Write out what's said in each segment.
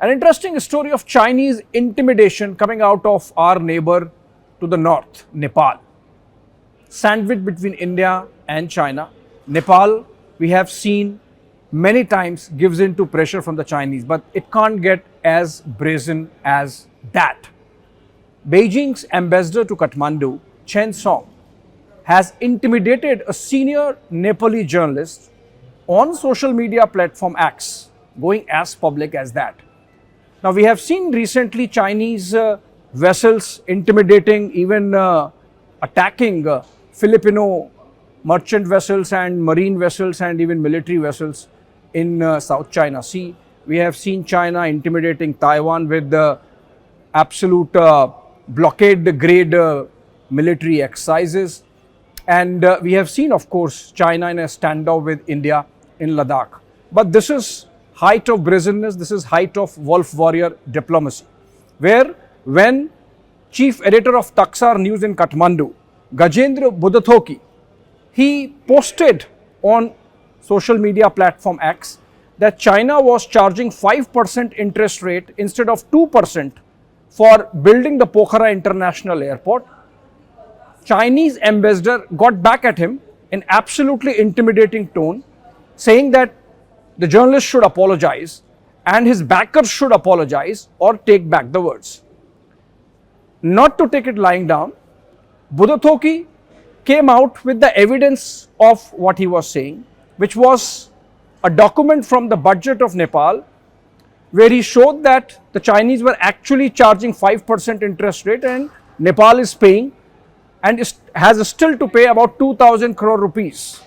An interesting story of Chinese intimidation coming out of our neighbor to the north, Nepal. Sandwiched between India and China, Nepal, we have seen many times gives in to pressure from the Chinese, but it can't get as brazen as that. Beijing's ambassador to Kathmandu, Chen Song, has intimidated a senior Nepali journalist on social media platform X, going as public as that. Now, we have seen recently Chinese vessels intimidating, even attacking Filipino merchant vessels and marine vessels and even military vessels in South China Sea. We have seen China intimidating Taiwan with the absolute blockade grade military exercises. And we have seen, of course, China in a standoff with India in Ladakh. But this is height of brazenness, this is height of wolf warrior diplomacy, where when chief editor of Taksar News in Kathmandu, Gajendra Buddhathoki, he posted on social media platform X that China was charging 5% interest rate instead of 2% for building the Pokhara International Airport. Chinese ambassador got back at him in absolutely intimidating tone, saying that the journalist should apologize and his backers should apologize or take back the words. Not to take it lying down, Buddhathoki came out with the evidence of what he was saying, which was a document from the budget of Nepal, where he showed that the Chinese were actually charging 5% interest rate and Nepal is paying and has still to pay about 2,000 crore rupees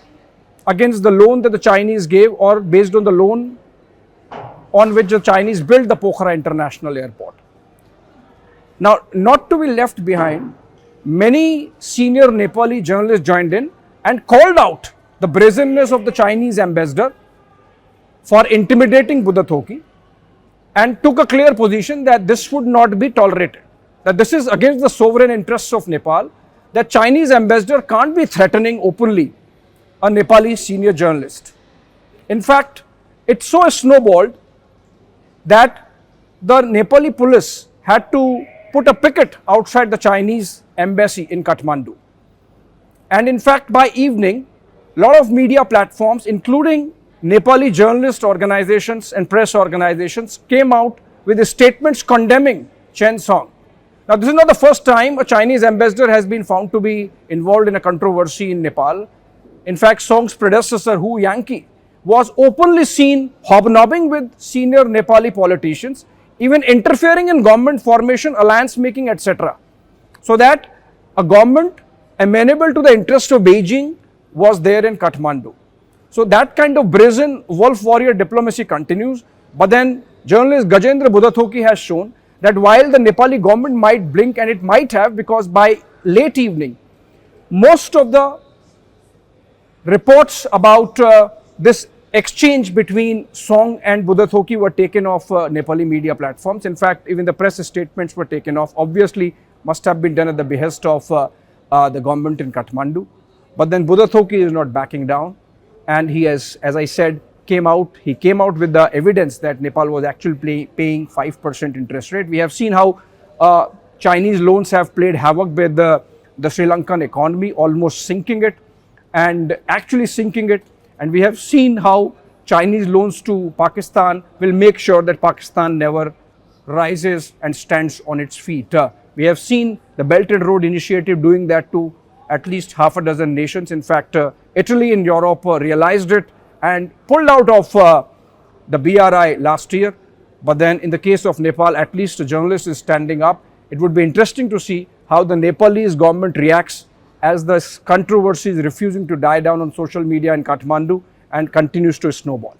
against the loan that the Chinese gave, or based on the loan on which the Chinese built the Pokhara International Airport. Now, not to be left behind, many senior Nepali journalists joined in and called out the brazenness of the Chinese ambassador for intimidating Buddhathoki and took a clear position that this would not be tolerated, that this is against the sovereign interests of Nepal, that Chinese ambassador can't be threatening openly a Nepali senior journalist. In fact, it so snowballed that the Nepali police had to put a picket outside the Chinese embassy in Kathmandu. And in fact, by evening, a lot of media platforms, including Nepali journalist organizations and press organizations, came out with statements condemning Chen Song. Now, this is not the first time a Chinese ambassador has been found to be involved in a controversy in Nepal. In fact, Song's predecessor, Hu Yankee, was openly seen hobnobbing with senior Nepali politicians, even interfering in government formation, alliance making, etc. So that a government amenable to the interest of Beijing was there in Kathmandu. So that kind of brazen wolf warrior diplomacy continues. But then journalist Gajendra Buddhathoki has shown that while the Nepali government might blink, and it might have, because by late evening, most of the reports about this exchange between Song and Buddhathoki were taken off Nepali media platforms. In fact, even the press statements were taken off. Obviously, must have been done at the behest of the government in Kathmandu. But then Buddhathoki is not backing down, and he has, as I said, came out with the evidence that Nepal was actually paying 5% interest rate. We have seen how Chinese loans have played havoc with the Sri Lankan economy, almost sinking it and actually sinking it. And we have seen how Chinese loans to Pakistan will make sure that Pakistan never rises and stands on its feet. We have seen the Belt and Road Initiative doing that to at least half a dozen nations. In fact, Italy in Europe realized it and pulled out of the BRI last year. But then in the case of Nepal, at least a journalist is standing up. It would be interesting to see how the Nepalese government reacts as the controversy is refusing to die down on social media in Kathmandu and continues to snowball.